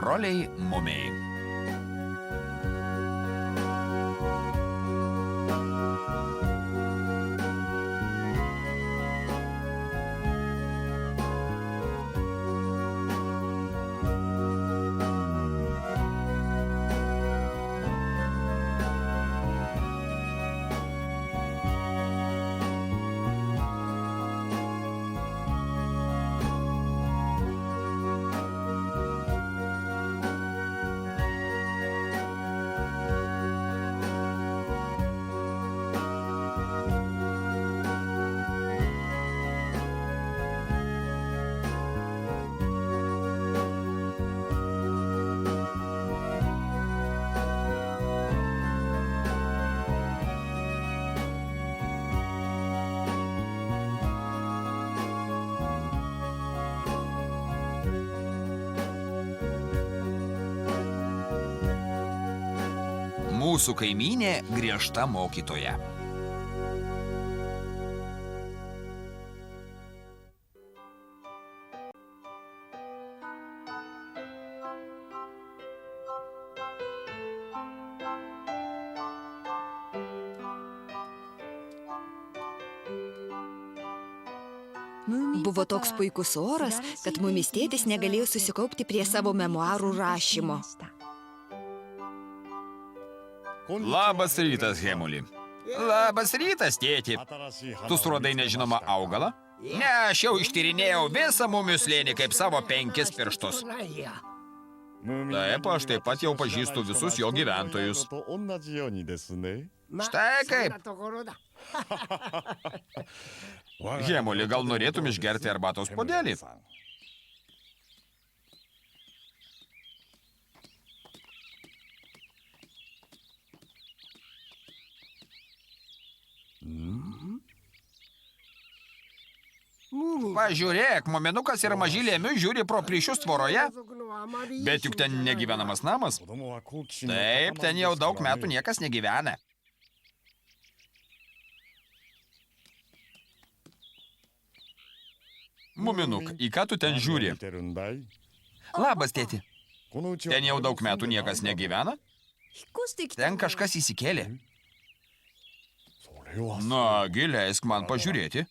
Broliai mumiai. Mūsų kaimynė griežta mokytoja. Buvo toks puikus oras, kad mumis tėtis negalėjo susikaupti prie savo memuarų rašymo. Labas rytas, Hemuli. Labas rytas, tėti. Tu suradai nežinomą augalą? Ne, aš jau ištyrinėjau visą mumių slėnį kaip savo 5 pirštus. Taip, aš taip pat jau pažįstu visus jo gyventojus. Štai kaip. Hemuli, gal norėtum išgerti arbatos puodelį? Pažiūrėk, muminukas ir mažylė Miu žiūri pro plyšius tvoroje. Bet juk ten negyvenamas namas. Taip, ten jau daug metų niekas negyvena. Muminuk, į ką tu ten žiūri? Labas, tėti. Ten jau daug metų niekas negyvena? Ten kažkas įsikėlė. Nagi, leisk man pažiūrėti.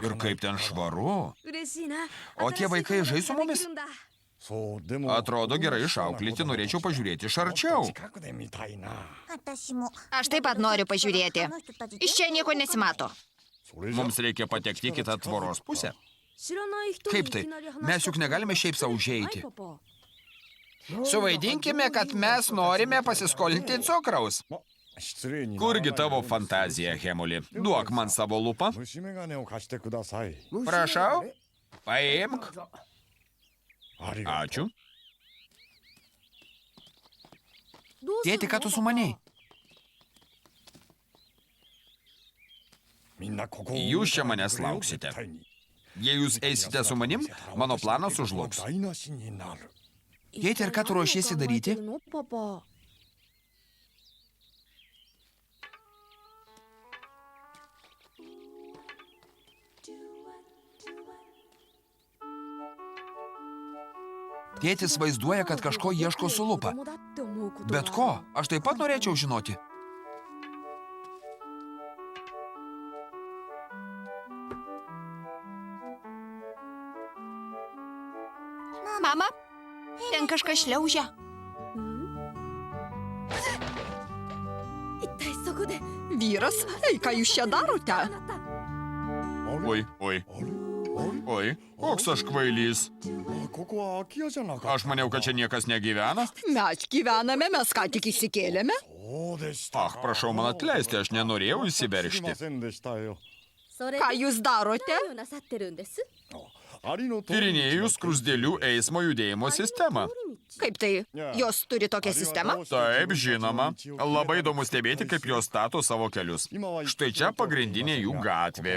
Ir kaip ten švaru. O tie vaikai žais su mumis? Atrodo gerai išauklėti, norėčiau pažiūrėti iš arčiau. Aš taip pat noriu pažiūrėti. Iš čia nieko nesimato. Mums reikia patekti į kitą tvoros pusę. Kaip tai? Mes juk negalime šiaip sau užeiti. Suvaidinkime, kad mes norime pasiskolinti cukraus. Kurgi tavo fantazija, Hemuli? Duok man savo lupą. Prašau, paimk. Ačiū. Tėti, ką tu sumanei? Jūs čia manęs lauksite. Jei jūs eisite su manim, mano planas sužlugs. Tėti, ir ką tu ruošiesi daryti? Tėtis vaizduoja, kad kažko ieško su lupa. Bet ko? Aš taip pat norėčiau žinoti. Mama, ten kažkas šliaužia. Vyras, ką jūs čia darote? Oi, koks aš kvailys. Aš maniau, kad čia niekas negyvena. Mes gyvename, mes ką tik įsikėlėme. Ach, prašau man atleisti, aš nenorėjau įsiveržti. Ką jūs darote? Tyrinėju skruzdėlių eismo judėjimo sistemą. Kaip tai? Jos turi tokią sistemą? Taip, žinoma. Labai įdomu stebėti, kaip jos stato savo kelius. Štai čia pagrindinė jų gatvė.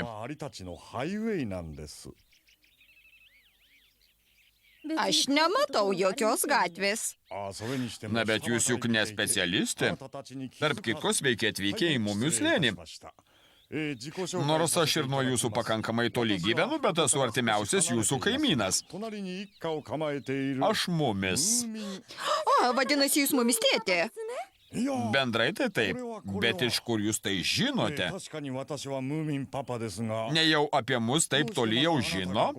Aš nematau jokios gatvės. Na, bet jūs juk ne specialistė. Tarp kitkos veikia atvykę į mumių slėnį. Nors aš ir nuo jūsų pakankamai toli gyvenu, bet esu artimiausias jūsų kaimynas. Aš mumis. O, vadinasi, jūs mumis tėtė. Bendrai tai taip, bet iš kur jūs tai žinote? Nejau apie mus taip toli jau žino?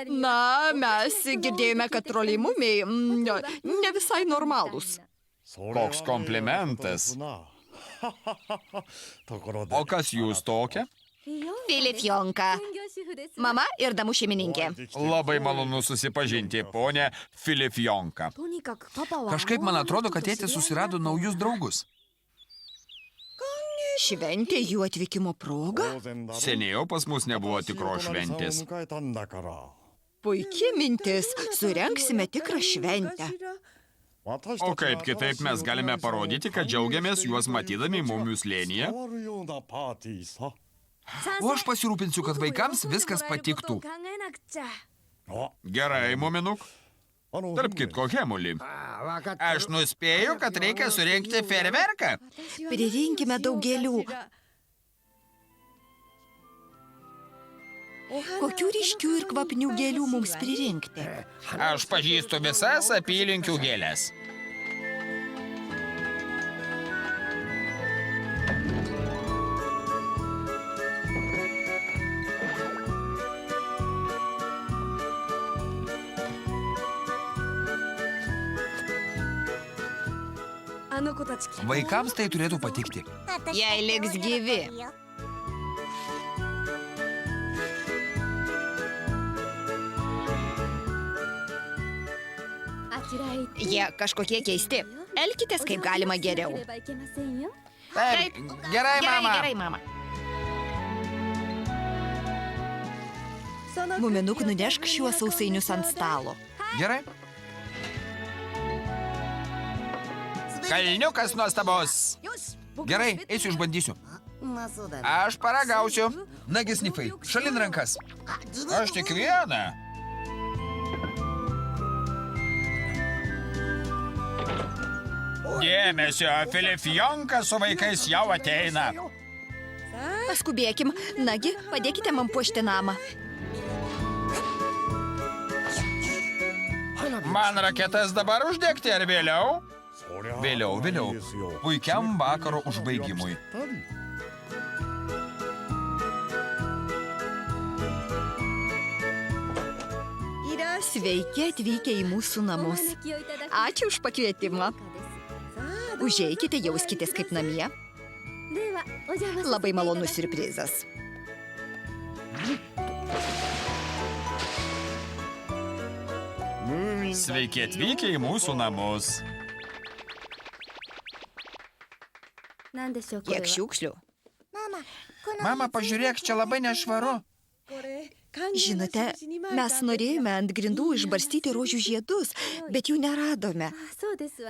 Na, mes girdėjome, kad troliai mumiai ne visai normalūs. Koks komplimentas. O kas jūs tokia? Filifjonka. Mama ir namų šeimininkė. Labai malonu susipažinti, ponė Filifjonka. Kažkaip man atrodo, kad tėtis susirado naujus draugus. Šventė jų atvykimo proga? Seniau pas mus nebuvo tikros šventės. Puikia mintis. Surenksime tikrą šventę. O kaip kitaip mes galime parodyti, kad džiaugiamės juos matydami mumių slėnyje? O aš pasirūpinsiu, kad vaikams viskas patiktų. Gerai, muminuk. Tarp kitko, Hemuli. Aš nuspėju, kad reikia surengti fejerverką. Pririnkime daug gėlių. Kokių ryškių ir kvapnių gėlių mums pririnkti? Aš pažįstu visas apylinkių gėlės. Vaikams tai turėtų patikti. Jei liks gyvi. Jie kažkokie keisti. Elkitės kaip galima geriau. Taip, gerai, mama. Gerai, mama. Muminuk, nunešk šiuos sausainius ant stalo. Gerai? Kalniukas nuostabus. Gerai, eisiu išbandysiu. Aš paragausiu. Nagi snifai, šalin rankas. Aš tik vieną. Dėmesio, Filifjonka su vaikais jau ateina. Paskubėkim. Nagi, padėkite man puošti namą. Man raketas dabar uždegti ar vėliau? Vėliau. Puikiam vakaro užbaigimui. Sveiki atvykę į mūsų namus. Ačiū už pakvietimą. Užeikite, jauskitės kaip namie. Labai malonus siurprizas. Sveiki atvykę į mūsų namus. Kiek šiukšlių. Mama, pažiūrėk, čia labai nešvaru. Žinote, mes norėjome ant grindų išbarstyti rožių žiedus, bet jų neradome.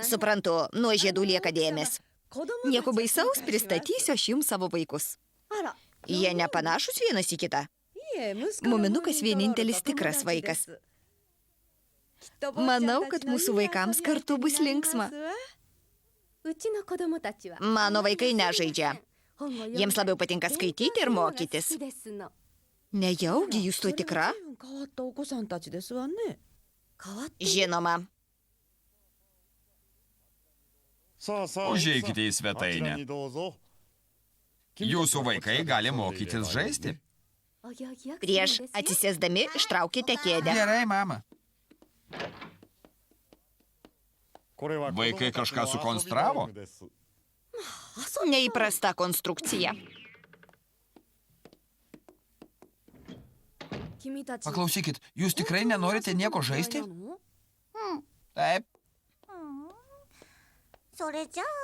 Suprantu, nuo žiedų lieka dėmės. Nieko baisaus, pristatysiu aš jums savo vaikus. Jie nepanašus vienas į kitą. Muminukas vienintelis tikras vaikas. Manau, kad mūsų vaikams kartu bus linksma. Mano vaikai nežaidžia. Jiems labiau patinka skaityti ir mokytis. Nejaugi jūs tuo tikra? Žinoma. Užeikite į svetainę. Jūsų vaikai gali mokytis žaisti. Prieš atsisėsdami ištraukite kėdę. Gerai, mama. Vaikai kažką sukonstravo? Neįprasta konstrukcija. Paklausykit, jūs tikrai nenorite nieko žaisti? Taip.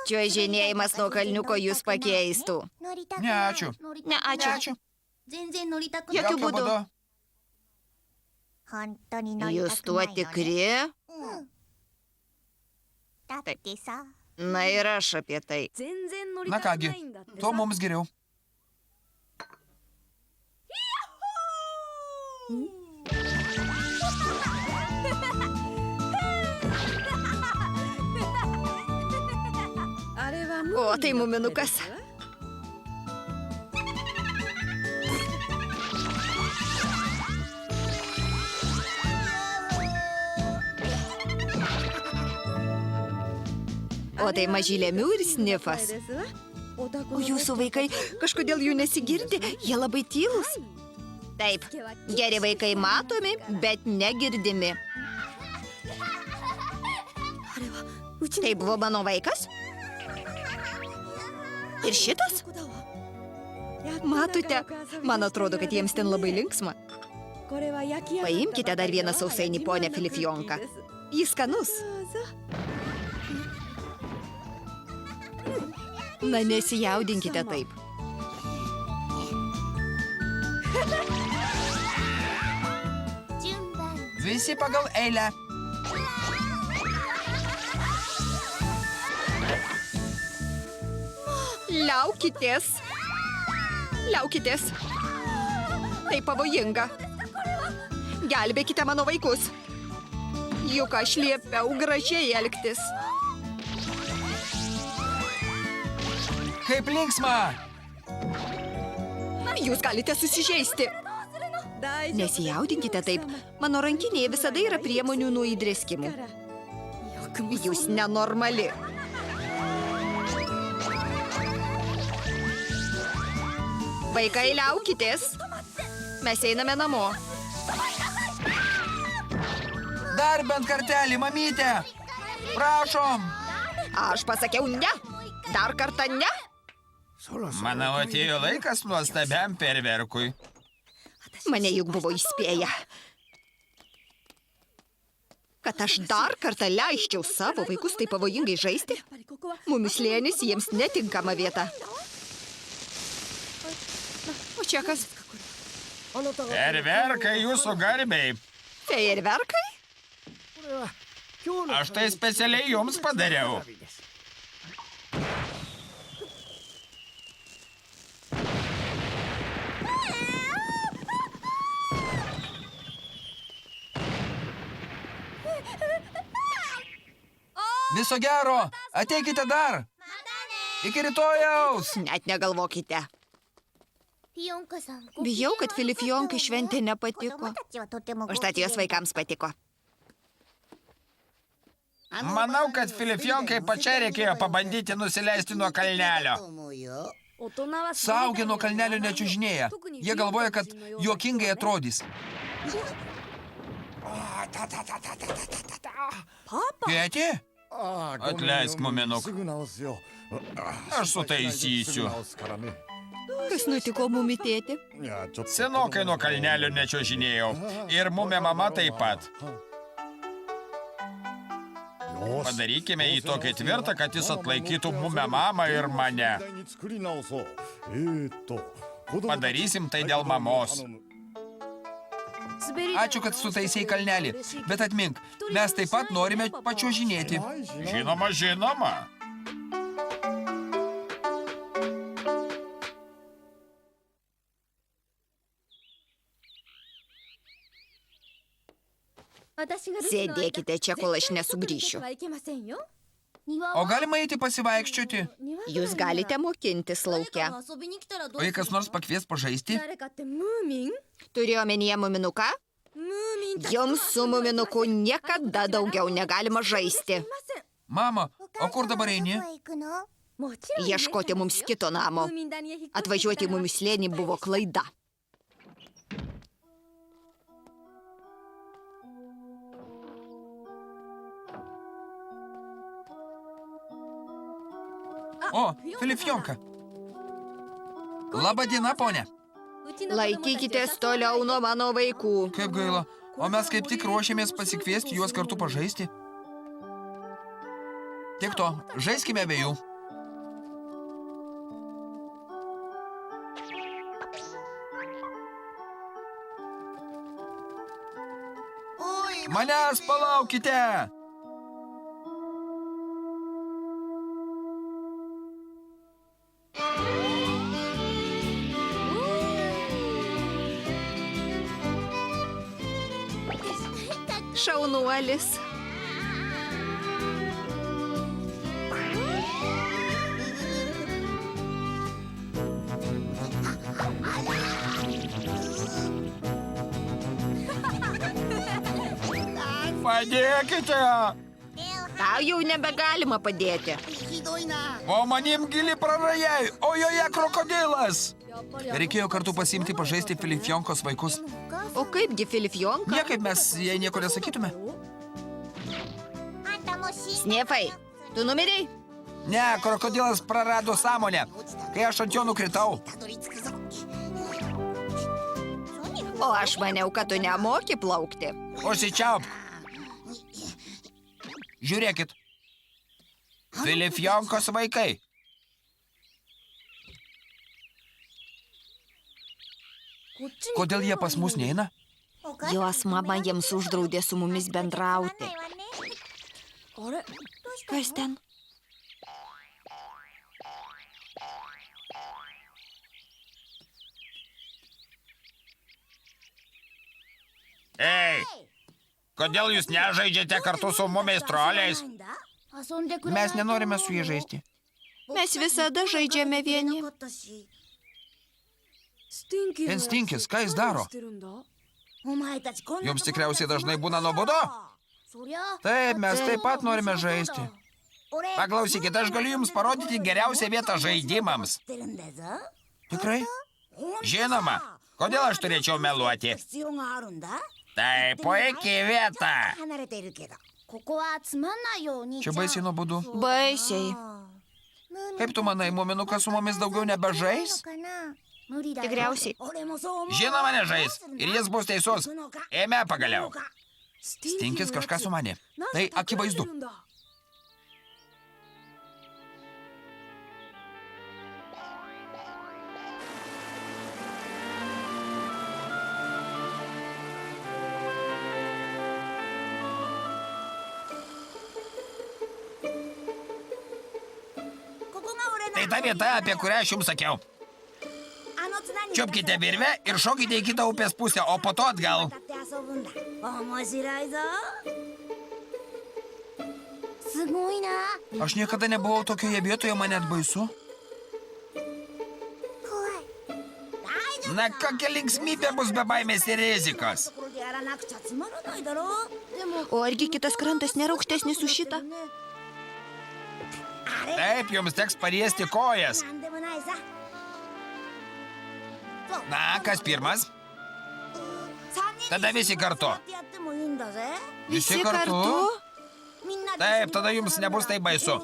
Čiuožinėjimas nuo kalniuko jūs pakeistų. Ne, ačiū. Ne, ačiū. Jokiu būdu. Jūs tuo tikri? Na ir aš apie tai. Na kągi, to mums geriau. O, tai muminukas. O tai mažylė Miu ir Snifas. O jūsų vaikai, kažkodėl jų nesigirdi, jie labai tylūs. Taip, geri vaikai matomi, bet negirdimi. Tai buvo mano vaikas? Ir šitas? Matote, man atrodo, kad jiems ten labai linksma. Paimkite dar vieną sausainį, ponia Filifjonka. Jis skanus. Na, nesijaudinkite taip. Visi pagal eilę. Liaukitės. Liaukitės. Tai pavojinga. Gelbėkite mano vaikus. Juk aš liepiau gražiai elgtis. Kaip linksma. Jūs galite susižeisti. Nesijaudinkite taip. Mano rankinėje visada yra priemonių nuo įdrėskimų. Jūs nenormali. Vaikai, liaukitės. Mes einame namo. Dar bent kartelį, mamytė. Prašom. Aš pasakiau ne. Dar kartą ne. Manau, atėjo laikas nuostabiam perverkui. Mane juk buvo įspėję, kad aš dar kartą leisčiau savo vaikus taip pavojingai žaisti. Mumių slėnis jiems netinkama vieta. O čia kas? Perverkai jūsų garbiai. Fejerverkai? Aš tai specialiai jums padariau. Viso gero. Ateikite dar. Iki rytojaus. Net negalvokite. Bijau, kad Filifjonkai šventė nepatiko. Užtat jos vaikams patiko. Manau, kad Filifjonkai pačiai reikėjo pabandyti nusileisti nuo kalnelio. Suaugę nuo kalnelio nečiužinėja. Jie galvoja, kad juokingai atrodys. Tėti? Atleisk, muminuk. Aš sutaisysiu. Kas nutiko mumi tėti? Senokai nuo kalnelio nečiuožinėjau. Ir mumė mama taip pat. Padarykime jį tokį tvirtą, kad jis atlaikytų mumę mamą ir mane. Padarysim tai dėl mamos. Ačiū, kad sutaisei kalnelį. Bet atmink, mes taip pat norime pačiuožinėti. Žinoma, žinoma. Sėdėkite čia, kol aš nesugrįšiu. O galima eiti pasivaikščioti? Jūs galite mokintis lauke. O jei kas nors pakvies pažaisti? Turiu omenyje muminuką? Jums su muminuku niekada daugiau negalima žaisti. Mama, o kur dabar eini? Ieškoti mums kito namo. Atvažiuoti į mumių slėnį buvo klaida. O, Filifjonka. Labą dieną, ponė. Laikykitės toliau nuo mano vaikų. Kaip gaila. O mes kaip tik ruošiamės pasikviesti juos kartu pažaisti. Tiek to, žaiskime abiejų. Manęs palaukite! Šaunuolis. Padėkite! Tau jau nebegalima padėti. O manim gili prarajai, o joje krokodilas. Reikėjo kartu pasiimti pažaisti Filifjonkos vaikus. O kaipgi Filifjonka? Niekaip mes jai nieko nesakytume. Snefai, tu numirei? Ne, krokodilas prarado sąmonę, kai aš ant jo nukritau. O aš maniau, kad tu nemoki plaukti. Užsičiaupk. Žiūrėkit. Filifjonkos vaikai. Kodėl jie pas mus neina? Jos mama jiems uždraudė su mumis bendrauti. Kas ten? Ei, kodėl jūs nežaidžiate kartu su mumis troliais? Mes nenorime su jais žaisti. Mes visada žaidžiame vieni. Ten Stinkis, ką jis daro? Jums tikriausiai dažnai būna nuobodu? Taip, mes taip pat norime žaisti. Paklausykit, aš galiu jums parodyti geriausią vietą žaidimams. Tikrai? Žinoma, kodėl aš turėčiau meluoti? Tai puikiai vieta. Čia baisiai nuobodu. Baisiai. Kaip tu manai, muminukas su mumis daugiau nebežais? Tikriausiai. Žinoma, nežais. Ir jis bus teisus. Ėmė pagaliau. Stinkis kažką sumanė. Tai akivaizdu. Tai ta vieta, apie kurią aš jums sakiau. Čiupkite virvę ir šokite į kitą upės pusę, o po to atgal. Aš niekada nebuvau tokioje vietoje, man net baisu. Na, kokia linksmybė bus be baimės ir rizikos. O argi kitas krantas nėra aukštesnis už šitą? Taip, jums teks pariesti kojas. Na, kas pirmas? Tada visi kartu. Visi kartu? Taip, tada jums nebus tai baisu.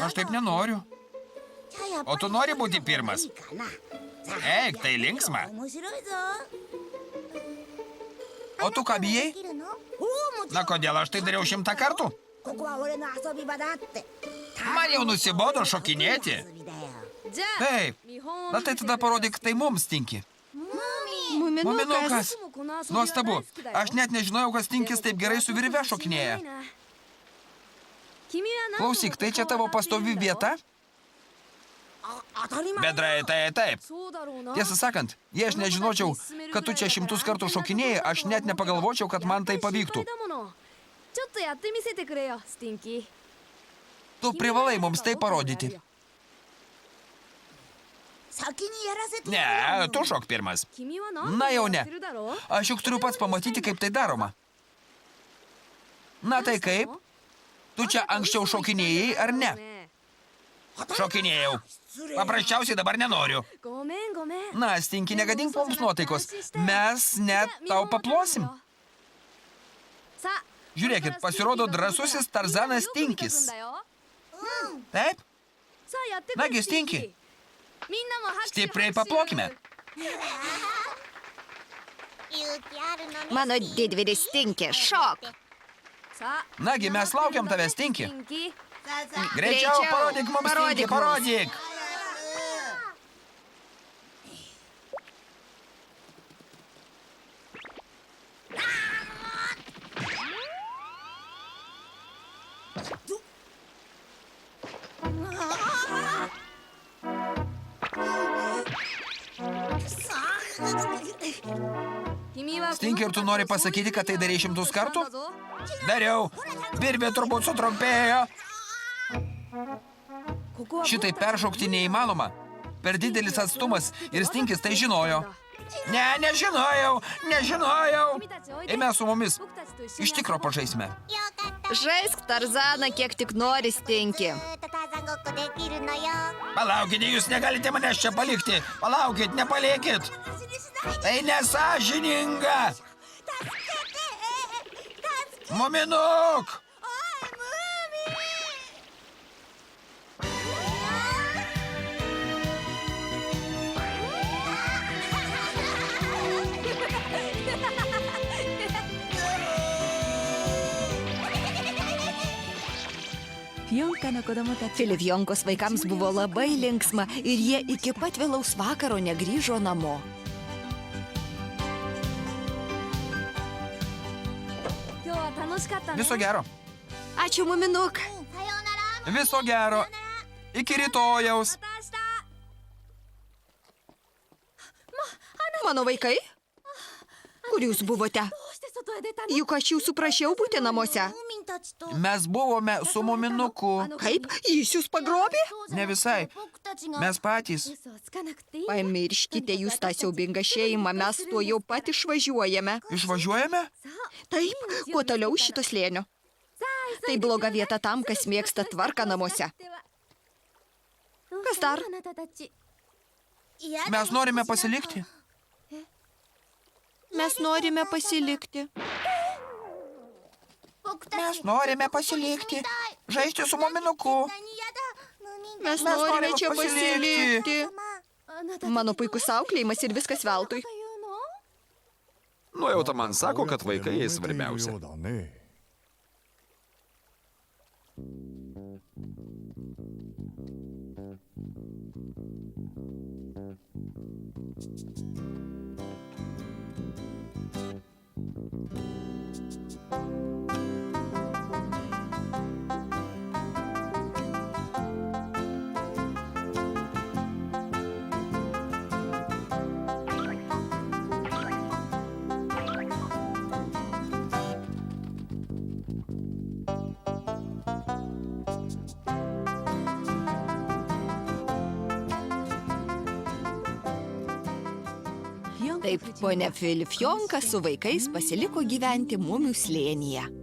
Aš taip nenoriu. O tu nori būti pirmas? Eik, tai linksma. O tu ką bijai? Na, kodėl aš tai dariau 100 kartų? Man jau nusibodo šokinėti. Taip. Na tai tada parodyk tai mums, Stinki. Muminukas. Nuostabu. Aš net nežinojau, kad Stinkis taip gerai su virve šokinėja. Klausyk, tai čia tavo pastovi vieta? Bedrai, tai taip. Tiesą sakant, jei aš nežinočiau, kad tu čia 100 kartų šokinėjai, aš net nepagalvočiau, kad man tai pavyktų. Tu privalai mums tai parodyti. Ne, tu šok pirmas. Na jau ne. Aš juk turiu pats pamatyti, kaip tai daroma. Na tai kaip? Tu čia anksčiau šokinėjai, ar ne? Šokinėjau. Paprasčiausiai dabar nenoriu. Na, Stinki, negadink mums nuotaikos. Mes net tau paplosim. Žiūrėkit, pasirodo drąsusis Tarzanas Stinkis. Taip? Nagi, Stinki. Stipriai paplokime. Mano didvyris Stinki, šok. Nagi, mes laukiam tave, Stinki. Greičiau parodyk mums, Stinki, parodyk. Stinki, ir tu nori pasakyti, kad tai darei 100 kartų? Dariau. Virvė turbūt sutrumpėjo. Šitai peršokti neįmanoma. Per didelis atstumas ir Stinkis tai žinojo. Ne, nežinojau. Eime su mumis. Iš tikro pažaisime. Žaisk Tarzaną, kiek tik nori, Stinki. Palaukite, jūs negalite manęs čia palikti. Palaukit, nepalikit. Tai nesąžininga. Muminuk! Filifjonkos vaikams buvo labai linksma ir jie iki pat vėlaus vakaro negrįžo namo. Viso gero. Ačiū, Muminuk. Viso gero. Iki rytojaus. Mano vaikai? Kur jūs buvote? Juk aš jūsų prašiau būti namuose. Mes buvome su Muminuku. Kaip? Jis jūs pagrobė? Ne visai. Mes patys. Pamirškite jūs tą siaubingą šeimą, mes tuo jau pat išvažiuojame. Išvažiuojame? Taip, kuo toliau šito slėnio. Tai bloga vieta tam, kas mėgsta tvarką namuose. Kas dar? Mes norime pasilikti. Mes norime pasilikti. Mes norime pasilikti. Žaisti su Muminuku. Mes norime čia pasilikti. Mano puikus auklėjimas ir viskas veltui. Nuojauta man sako, kad vaikai jai svarbiausia. Taip, ponia Filifjonka su vaikais pasiliko gyventi Mumių slėnyje.